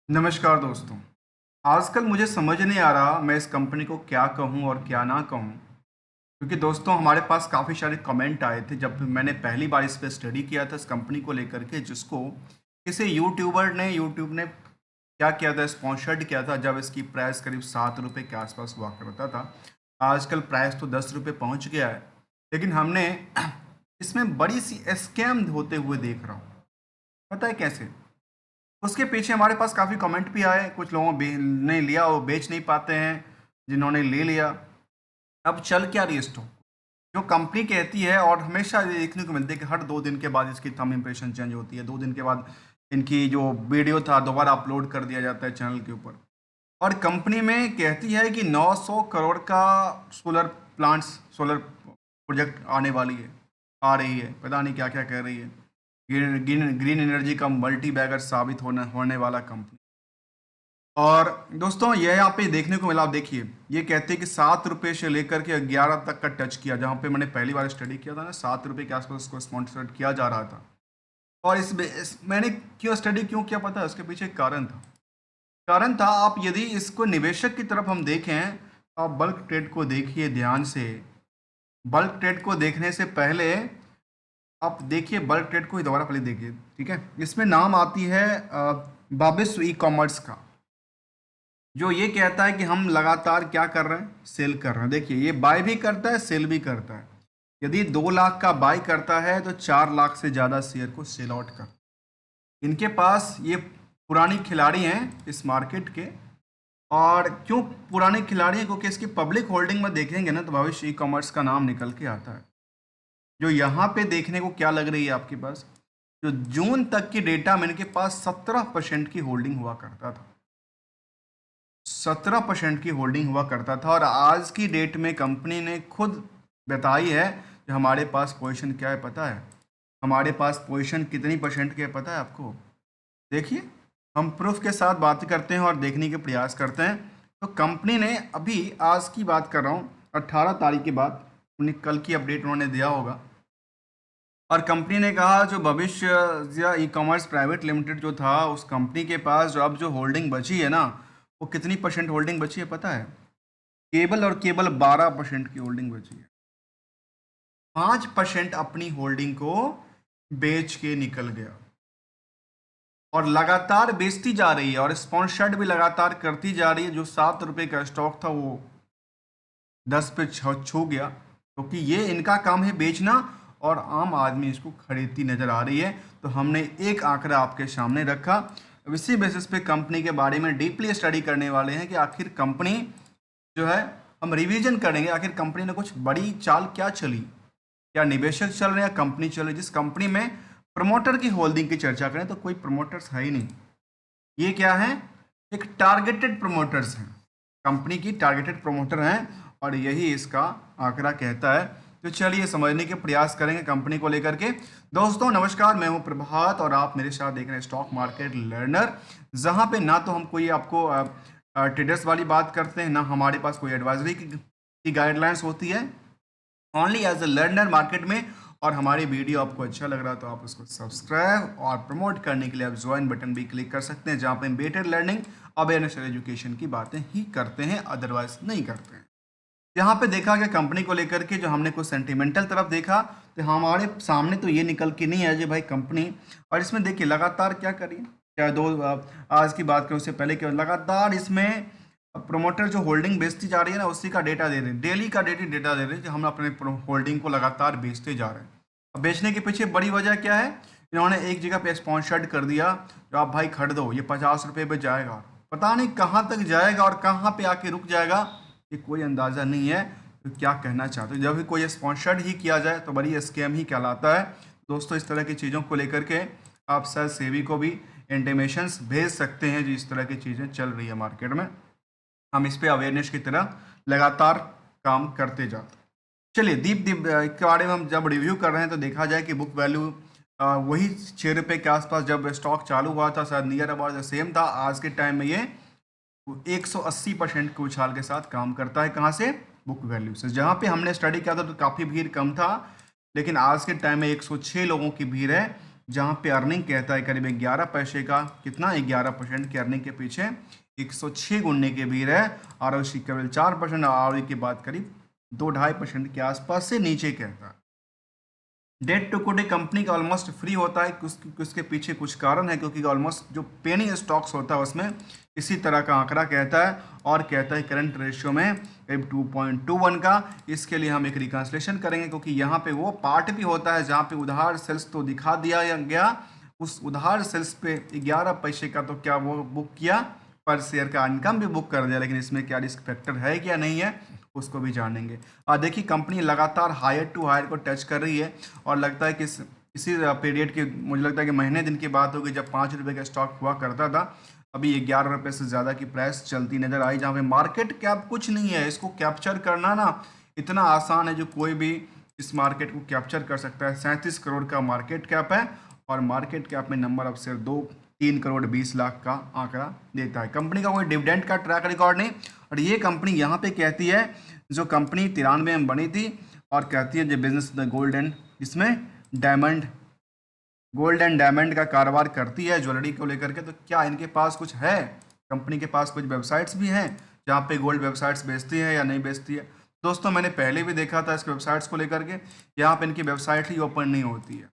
नमस्कार दोस्तों। आजकल मुझे समझ नहीं आ रहा मैं इस कंपनी को क्या कहूँ और क्या ना कहूँ। क्योंकि दोस्तों हमारे पास काफ़ी सारे कमेंट आए थे जब मैंने पहली बार इस पे स्टडी किया था इस कंपनी को लेकर के, जिसको किसी यूट्यूब ने क्या किया था, स्पॉन्सर्ड किया था, जब इसकी प्राइस करीब 7 रुपये के आसपास हुआ करता था। आजकल प्राइस तो 10 रुपये पहुँच गया है। लेकिन हमने इसमें बड़ी सी स्कैम होते हुए देख रहा हूँ। पता है कैसे? उसके पीछे हमारे पास काफ़ी कमेंट भी आए, कुछ लोगों ने लिया, वो बेच नहीं पाते हैं, जिन्होंने ले लिया। अब चल क्या रही है स्टॉक? जो कंपनी कहती है, और हमेशा ये देखने को मिलता है कि हर 2 दिन के बाद इसकी थंब इंप्रेशन चेंज होती है, 2 दिन के बाद इनकी जो वीडियो था दोबारा अपलोड कर दिया जाता है चैनल के ऊपर। और कंपनी में कहती है कि 900 करोड़ का सोलर प्रोजेक्ट आने वाली है, आ रही है, पता नहीं क्या क्या कह रही है। ग्रीन ग्रीन एनर्जी का मल्टी बैगर साबित होने वाला कंपनी। और दोस्तों ये यहाँ पे देखने को मिला, आप देखिए, ये कहते हैं कि 7 रुपये से लेकर के 11 तक का टच किया, जहाँ पे मैंने पहली बार स्टडी किया था ना, 7 रुपये के आसपास उसको स्पॉन्सर्ड किया जा रहा था। और मैंने क्यों स्टडी क्यों किया पता है? उसके पीछे एक कारण था। आप यदि इसको निवेशक की तरफ हम देखें, आप बल्क ट्रेड को देखिए ध्यान से। बल्क ट्रेड को देखने से पहले आप देखिए, बल्क ट्रेड को ही दोबारा पहले देखिए, ठीक है? इसमें नाम आती है बाबिस ई कॉमर्स का, जो ये कहता है कि हम लगातार क्या कर रहे हैं, सेल कर रहे हैं। देखिए, ये बाय भी करता है, सेल भी करता है। यदि 2 लाख का बाय करता है तो 4 लाख से ज़्यादा शेयर को सेल आउट कर। इनके पास ये पुरानी खिलाड़ी हैं इस मार्केट के। और क्यों पुराने खिलाड़ी हैं? क्योंकि इसकी पब्लिक होल्डिंग में देखेंगे ना तो भविष्य ई कॉमर्स का नाम निकल के आता है। जो यहाँ पे देखने को क्या लग रही है आपके पास, जो जून तक की डेटा में इनके पास 17% की होल्डिंग हुआ करता था। 17% की होल्डिंग हुआ करता था, और आज की डेट में कंपनी ने खुद बताई है कि हमारे पास पोजीशन क्या है पता है? हमारे पास पोजीशन कितनी परसेंट की है पता है आपको? देखिए, हम प्रूफ के साथ बात करते हैं और देखने के प्रयास करते हैं। तो कंपनी ने अभी, आज की बात कर रहा हूँ, 18 तारीख के बाद, उन्हें कल की अपडेट उन्होंने दिया होगा। और कंपनी ने कहा जो भविष्य या ई कॉमर्स प्राइवेट लिमिटेड जो था, उस कंपनी के पास जो अब जो होल्डिंग बची है ना, वो कितनी परसेंट होल्डिंग बची है पता है? केवल और केवल 12% की होल्डिंग बची है। 5% अपनी होल्डिंग को बेच के निकल गया, और लगातार बेचती जा रही है, और स्पॉन्सर्ड भी लगातार करती जा रही है। जो 7 रुपये का स्टॉक था वो 10 पे छू गया, क्योंकि ये इनका काम है बेचना, और आम आदमी इसको खरीदती नजर आ रही है। तो हमने एक आंकड़ा आपके सामने रखा। अब इसी बेसिस पे कंपनी के बारे में डीपली स्टडी करने वाले हैं कि आखिर कंपनी जो है, हम रिवीजन करेंगे, आखिर कंपनी ने कुछ बड़ी चाल क्या चली, क्या निवेशक चल रहे हैं या कंपनी चल रही है। जिस कंपनी में प्रमोटर की होल्डिंग की चर्चा करें तो कोई प्रमोटर्स है ही नहीं। ये क्या है? एक टारगेटेड प्रमोटर्स हैं, कंपनी की टारगेटेड प्रमोटर हैं, और यही इसका आंकड़ा कहता है। तो चलिए समझने के प्रयास करेंगे कंपनी को लेकर के। दोस्तों नमस्कार, मैं हूं प्रभात, और आप मेरे साथ देख रहे हैं स्टॉक मार्केट लर्नर, जहां पे ना तो हम कोई आपको ट्रेडर्स वाली बात करते हैं, ना हमारे पास कोई एडवाइजरी की गाइडलाइंस होती है, only as a learner market में। और हमारी वीडियो आपको अच्छा लग रहा है तो आप उसको सब्सक्राइब और प्रमोट करने के लिए आप ज्वाइन बटन भी क्लिक कर सकते हैं, जहाँ पे हम बेटर लर्निंग, अवेयरनेस और एजुकेशन की बातें ही करते हैं, अदरवाइज नहीं करते हैं। यहाँ पे देखा गया कंपनी को लेकर के, जो हमने कुछ सेंटिमेंटल तरफ देखा, तो हमारे सामने तो ये निकल के नहीं आया जी भाई कंपनी। और इसमें देखिए लगातार क्या करिए, चाहे आज की बात करें उससे पहले क्या, लगातार इसमें प्रोमोटर जो होल्डिंग बेचती जा रही है ना, उसी का डेटा दे रहे हैं, डेली का डेटा दे रहे हैं कि हम अपने होल्डिंग को लगातार बेचते जा रहे हैं। अब बेचने के पीछे बड़ी वजह क्या है? इन्होंने एक जगह पे स्पॉन्सर्ड कर दिया, जो आप भाई खरीदो, ये 50 रुपये पे जाएगा, पता नहीं कहाँ तक जाएगा और कहाँ पे आके रुक जाएगा, ये कोई अंदाज़ा नहीं है। तो क्या कहना चाहते हो, जब भी कोई स्पॉन्सर्ड ही किया जाए तो बड़ी स्कैम ही कहलाता है। दोस्तों इस तरह की चीज़ों को लेकर के आप सर सेबी को भी इंटीमेशंस भेज सकते हैं, जो इस तरह की चीज़ें चल रही है मार्केट में। हम इस पे अवेयरनेस की तरह लगातार काम करते जाते हैं। चलिए दीप दीप के बारे में हम जब रिव्यू कर रहे हैं तो देखा जाए कि बुक वैल्यू वही 6 रुपये के आसपास जब स्टॉक चालू हुआ था, शायद नियर अबाउट द सेम था। आज के टाइम में ये 180% के उछाल के साथ काम करता है। कहाँ से? बुक वैल्यू से। जहाँ पे हमने स्टडी किया था तो काफ़ी भीड़ कम था, लेकिन आज के टाइम में 106 लोगों की भीड़ है, जहाँ पे अर्निंग कहता है करीब 11 पैसे का, कितना 11% की अर्निंग के पीछे 106 गुणने के भी है। आर केवल 4%, आर की बात करीब 2-2.5% के आसपास से नीचे कहता है। डेट टू इक्विटी कंपनी का ऑलमोस्ट फ्री होता है, उसके पीछे कुछ कारण है, क्योंकि ऑलमोस्ट जो पेनी स्टॉक्स होता है उसमें इसी तरह का आंकड़ा कहता है, और कहता है करंट रेशियो में करीब 2.21 का। इसके लिए हम एक रिकन्सलेशन करेंगे, क्योंकि यहाँ पे वो पार्ट भी होता है जहाँ पे उधार सेल्स तो दिखा दिया गया, उस उधार सेल्स पे 11 पैसे का तो क्या वो बुक किया, पर शेयर का इनकम भी बुक कर दिया, लेकिन इसमें क्या रिस्क फैक्टर है क्या नहीं है उसको भी जानेंगे। देखिए कंपनी लगातार हायर टू हायर को टच कर रही है, और लगता है कि इसी पीरियड के, मुझे लगता है कि महीने दिन की बात होगी जब 5 रुपये का स्टॉक हुआ करता था, अभी 11 रुपये से ज़्यादा की प्राइस चलती नजर आई, जहाँ पे मार्केट कैप कुछ नहीं है। इसको कैप्चर करना ना इतना आसान है, जो कोई भी इस मार्केट को कैप्चर कर सकता है। 37 करोड़ का मार्केट कैप है, और मार्केट कैप में number of share 3 crore 20 lakh का आंकड़ा देता है। कंपनी का कोई डिविडेंड का ट्रैक रिकॉर्ड नहीं, और ये कंपनी यहाँ पे कहती है, जो कंपनी 93 में बनी थी, और कहती है जो बिजनेस द गोल्ड एंड, इसमें गोल्ड एंड डायमंड का कारोबार करती है ज्वेलरी को लेकर के। तो क्या इनके पास कुछ है, कंपनी के पास कुछ वेबसाइट्स भी हैं जहाँ पे गोल्ड वेबसाइट्स बेचती है या नहीं बेचती है? दोस्तों मैंने पहले भी देखा था इसके वेबसाइट्स को लेकर के, यहाँ पे इनकी वेबसाइट ही ओपन नहीं होती है।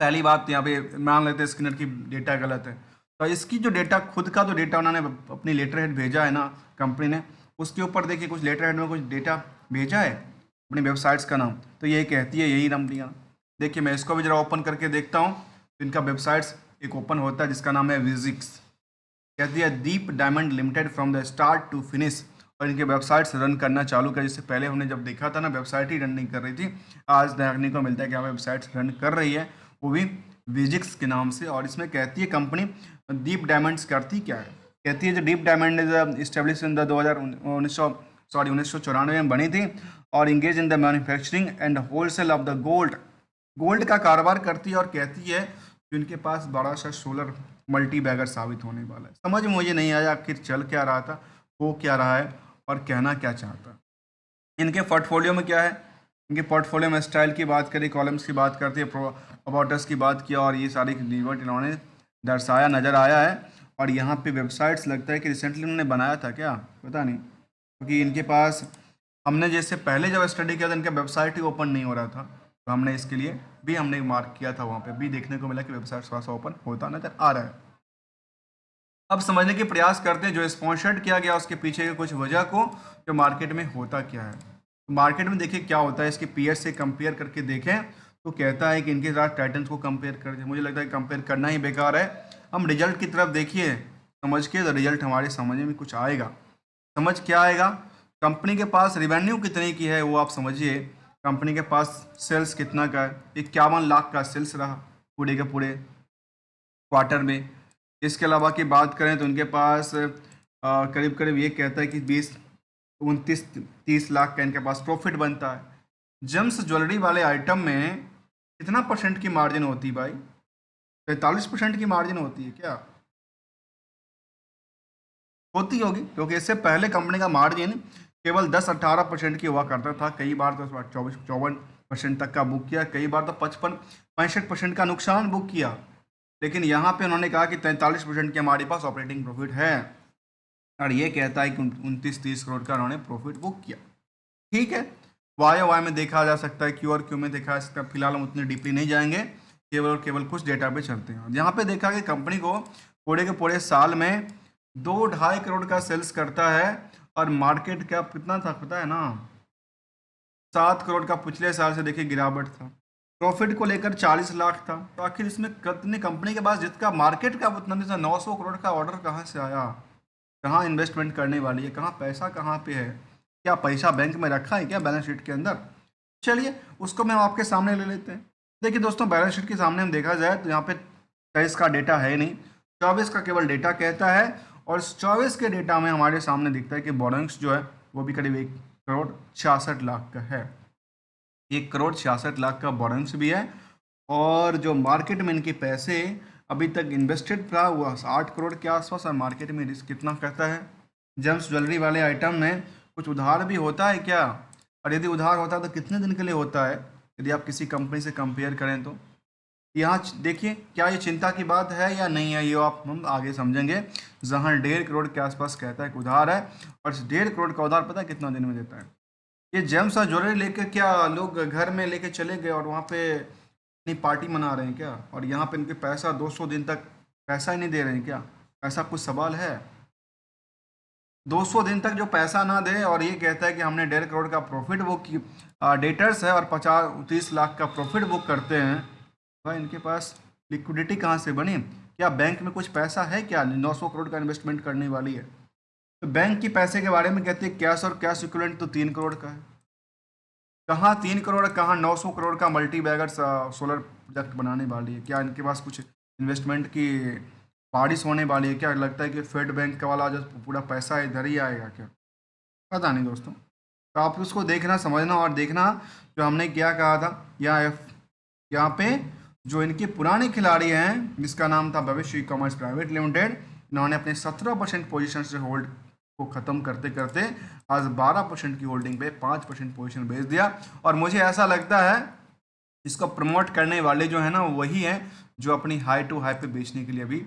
पहली बात तो यहाँ पे मान लेते हैं स्किनर की डेटा गलत है, तो इसकी जो डेटा खुद का जो डेटा उन्होंने अपनी लेटर हेड भेजा है ना कंपनी ने, उसके ऊपर देखिए कुछ लेटर हेड में कुछ डेटा भेजा है अपनी वेबसाइट्स का नाम, तो यही कहती है यही नंबरियाँ। देखिए मैं इसको भी जरा ओपन करके देखता हूँ, तो इनका वेबसाइट्स एक ओपन होता है जिसका नाम है विजिक्स, कहती है Deep Diamond Limited from the start to finish, और इनके वेबसाइट्स रन करना चालू कर, जिससे पहले हमने जब देखा था ना वेबसाइट ही रन नहीं कर रही थी, आज देखने को मिलता है कि वेबसाइट्स रन कर रही है, वो भी विजिक्स के नाम से। और इसमें कहती है कंपनी दीप डायमंड्स करती क्या है, कहती है जो deep diamond is establish in the 1994 में बनी थी, और engage in the manufacturing and wholesale of the gold का कारोबार करती है, और कहती है कि उनके पास बड़ा सा सोलर मल्टी बैगर साबित होने वाला है। समझ में मुझे नहीं आया आखिर चल क्या रहा था, हो क्या रहा है, और कहना क्या चाहता है। इनके पोर्टफोलियो में क्या है, इनके पोर्टफोलियो में स्टाइल की बात करें, कॉलम्स की बात करते हैं, अबाउटस की बात किया, और ये सारी रिवर्ट इन्होंने दर्शाया नज़र आया है। और यहाँ पे वेबसाइट्स लगता है कि रिसेंटली उन्होंने बनाया था क्या, पता नहीं, क्योंकि इनके पास हमने जैसे पहले जब स्टडी किया था इनका वेबसाइट ही ओपन नहीं हो रहा था, तो हमने इसके लिए भी हमने मार्क किया था, वहाँ पे भी देखने को मिला कि वेबसाइट थोड़ा सा ओपन होता नजर आ रहा है। अब समझने के प्रयास करते हैं जो स्पॉन्सर्ड किया गया उसके पीछे के कुछ वजह को, जो मार्केट में होता क्या है। तो मार्केट में देखिए क्या होता है, इसके पीएस से कंपेयर करके देखें तो कहता है कि इनके साथ टाइटन्स को कंपेयर कर दे, मुझे लगता है कंपेयर करना ही बेकार है। हम रिजल्ट की तरफ देखिए समझ के, तो रिजल्ट हमारे समझ में कुछ आएगा। समझ क्या आएगा, कंपनी के पास रिवेन्यू कितने की है वो आप समझिए, कंपनी के पास सेल्स कितना का है, 51 लाख का सेल्स रहा पूरे के पूरे क्वार्टर में। इसके अलावा की बात करें तो उनके पास करीब करीब ये कहता है कि 29-30 लाख का इनके पास प्रॉफिट बनता है। जेम्स ज्वेलरी वाले आइटम में कितना परसेंट की मार्जिन होती है भाई, 45% की मार्जिन होती है क्या, होती होगी, क्योंकि इससे पहले कंपनी का मार्जिन केवल 10-18% की हुआ करता था, कई बार तो 24-54% तक का बुक किया, कई बार तो 55-65% का नुकसान बुक किया। लेकिन यहाँ पे उन्होंने कहा कि 43% की हमारे पास ऑपरेटिंग प्रॉफिट है, और ये कहता है कि 29-30 करोड़ का उन्होंने प्रॉफिट बुक किया। ठीक है, वाई वाई में देखा जा सकता है, क्यू और क्यू में देखा जा सकता है, फिलहाल हम उतनी डीपली नहीं जाएंगे, केवल और केवल कुछ डेटा पे चलते हैं। यहाँ पे देखा कि कंपनी को पूरे के पूरे साल में 2-2.5 करोड़ का सेल्स करता है, और मार्केट कैप कितना था पता है ना, 7 करोड़ का पिछले साल से देखिए गिरावट था। प्रॉफिट को लेकर 40 लाख था, तो आखिर इसमें कितनी कंपनी के पास जिसका मार्केट का उतना नहीं था, 900 करोड़ का ऑर्डर कहाँ से आया, कहाँ इन्वेस्टमेंट करने वाली है, कहाँ पैसा कहाँ पे है, क्या पैसा बैंक में रखा है क्या बैलेंस शीट के अंदर। चलिए उसको मैं आपके सामने ले लेते हैं। देखिए दोस्तों बैलेंस शीट के सामने हम देखा जाए तो यहाँ पे 23 का डेटा है नहीं, 24 का केवल डेटा कहता है, और इस 24 के डेटा में हमारे सामने दिखता है कि बोरोइंग्स जो है वो भी करीब 1 करोड़ 66 लाख का है, 1 करोड़ 66 लाख का बोरोइंग्स भी है। और जो मार्केट में इनके पैसे अभी तक इन्वेस्टेड था वो 8 करोड़ के आसपास, और मार्केट में रिस्क कितना कहता है। जेम्स ज्वेलरी वाले आइटम में कुछ उधार भी होता है क्या, और यदि उधार होता है तो कितने दिन के लिए होता है, यदि आप किसी कंपनी से कंपेयर करें तो यहाँ देखिए क्या ये चिंता की बात है या नहीं है, ये आप हम आगे समझेंगे। जहाँ 1.5 करोड़ के आसपास कहता है कि उधार है, और इस 1.5 करोड़ का उधार पता है कितना दिन में देता है? ये जेम्स और ज्वेलरी लेके क्या लोग घर में लेके चले गए और वहाँ पे अपनी पार्टी मना रहे हैं क्या? और यहाँ पे इनके पैसा 200 दिन तक पैसा ही नहीं दे रहे हैं क्या? ऐसा कुछ सवाल है? 200 दिन तक जो पैसा ना दे और ये कहता है कि हमने 1.5 करोड़ का प्रॉफिट बुक की, डेटर्स है और 50-30 लाख का प्रॉफिट बुक करते हैं। भाई इनके पास लिक्विडिटी कहाँ से बनी? क्या बैंक में कुछ पैसा है क्या? 900 करोड़ का इन्वेस्टमेंट करने वाली है तो बैंक की पैसे के बारे में कहते हैं कैश, और कैश इक्विवेलेंट तो 3 करोड़ का है। कहाँ 3 करोड़, कहाँ 900 करोड़ का मल्टी बैगर सोलर प्रोजेक्ट बनाने वाली है? क्या इनके पास कुछ इन्वेस्टमेंट की बारिश होने वाली है क्या? लगता है कि फेड बैंक का वाला जो पूरा पैसा इधर ही आएगा क्या? पता नहीं दोस्तों। तो आप उसको देखना, समझना और देखना जो हमने क्या कहा था। यहाँ पे जो इनके पुराने खिलाड़ी हैं जिसका नाम था भविष्य ई कॉमर्स प्राइवेट लिमिटेड, इन्होंने अपने 17% पोजीशन से होल्ड को ख़त्म करते करते आज 12% की होल्डिंग पे 5% पोजीशन बेच दिया। और मुझे ऐसा लगता है इसको प्रमोट करने वाले जो है ना वही हैं जो अपनी हाई टू हाई पे बेचने के लिए अभी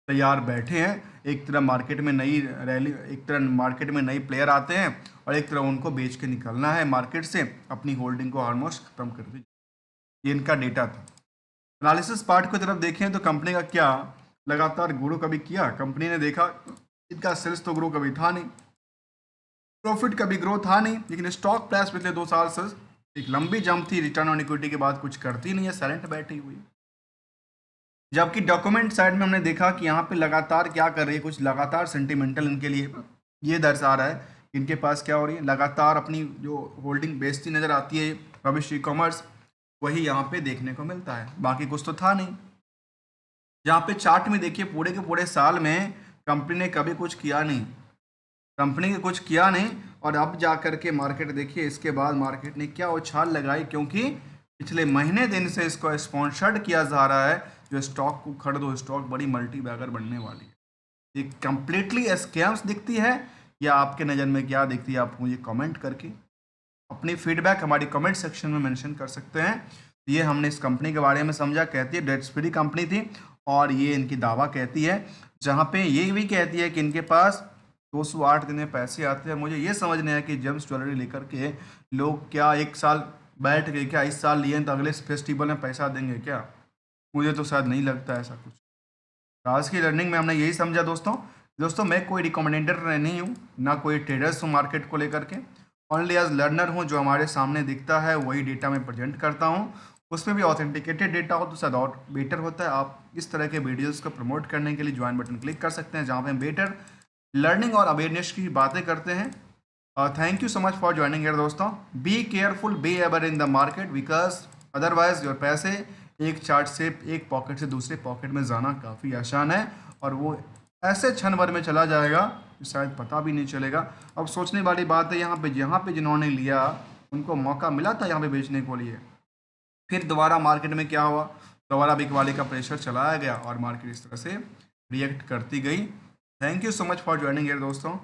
तैयार बैठे हैं। एक तरह मार्केट में नई रैली, एक तरह मार्केट में नई प्लेयर आते हैं और एक तरह उनको बेच के निकलना है मार्केट से, अपनी होल्डिंग को ऑलमोस्ट खत्म कर दी। ये इनका डेटा था। एनालिसिस पार्ट की तरफ देखें तो कंपनी का क्या लगातार ग्रो कभी किया? कंपनी ने देखा इनका सेल्स तो ग्रो कभी था नहीं, प्रॉफिट कभी ग्रो था नहीं, लेकिन स्टॉक प्राइस पिछले 2 साल से एक लंबी जंप थी, रिटर्न ऑन इक्विटी के बाद कुछ करती नहीं है, साइलेंट बैठी हुई। जबकि डॉक्यूमेंट साइड में हमने देखा कि यहाँ पे लगातार क्या कर रही है, कुछ लगातार सेंटिमेंटल इनके लिए ये दर्शा रहा है इनके पास क्या हो रही है, लगातार अपनी जो होल्डिंग बेचती नजर आती है भविष्य ई कॉमर्स, वही यहाँ पे देखने को मिलता है, बाकी कुछ तो था नहीं। जहाँ पे चार्ट में देखिए पूरे के पूरे साल में कंपनी ने कभी कुछ किया नहीं, कंपनी ने कुछ किया नहीं, और अब जा कर के मार्केट देखिए इसके बाद मार्केट ने क्या उछाल लगाई, क्योंकि पिछले महीने दिन से इसको स्पॉन्सर्ड किया जा रहा है जो स्टॉक को खरीदो, स्टॉक बड़ी मल्टी बैगर बनने वाली है। ये कंप्लीटली स्कैम्स दिखती है या आपके नज़र में क्या दिखती है? आप मुझे कमेंट करके अपनी फीडबैक हमारी कमेंट सेक्शन में मेंशन कर सकते हैं। ये हमने इस कंपनी के बारे में समझा, कहती है डेट्स फ्री कंपनी थी और ये इनकी दावा कहती है, जहाँ पे ये भी कहती है कि इनके पास 208 दिन में पैसे आते हैं। मुझे ये समझ नहीं आया कि जेम्स ज्वेलरी लेकर के लोग क्या एक साल बैठ गए क्या, इस साल लिए तो अगले फेस्टिवल में पैसा देंगे क्या? मुझे तो शायद नहीं लगता ऐसा कुछ। तो आज की लर्निंग में हमने यही समझा दोस्तों मैं कोई रिकमेंडेटर नहीं हूँ, ना कोई ट्रेडर्स हूँ मार्केट को लेकर के, ओनली एज लर्नर हूँ। जो हमारे सामने दिखता है वही डेटा मैं प्रेजेंट करता हूँ, उसमें भी ऑथेंटिकेटेड डेटा हो तो शायद और बेटर होता है। आप इस तरह के वीडियोज़ को प्रमोट करने के लिए ज्वाइन बटन क्लिक कर सकते हैं, जहाँ पे हम बेटर लर्निंग और अवेयरनेस की बातें करते हैं। Thank you so much for joining here दोस्तों। Be careful, be ever in the market, because otherwise your पैसे एक चार्ट से एक पॉकेट से दूसरे पॉकेट में जाना काफ़ी आसान है, और वो ऐसे क्षण भर में चला जाएगा कि शायद पता भी नहीं चलेगा। अब सोचने वाली बात है यहाँ पे जिन्होंने लिया उनको मौका मिला था यहाँ पे बेचने को लिए, फिर दोबारा मार्केट में क्या हुआ, दोबारा बिकवाली का प्रेशर चलाया गया और मार्केट इस तरह से रिएक्ट करती गई। Thank you so much for joining here दोस्तों।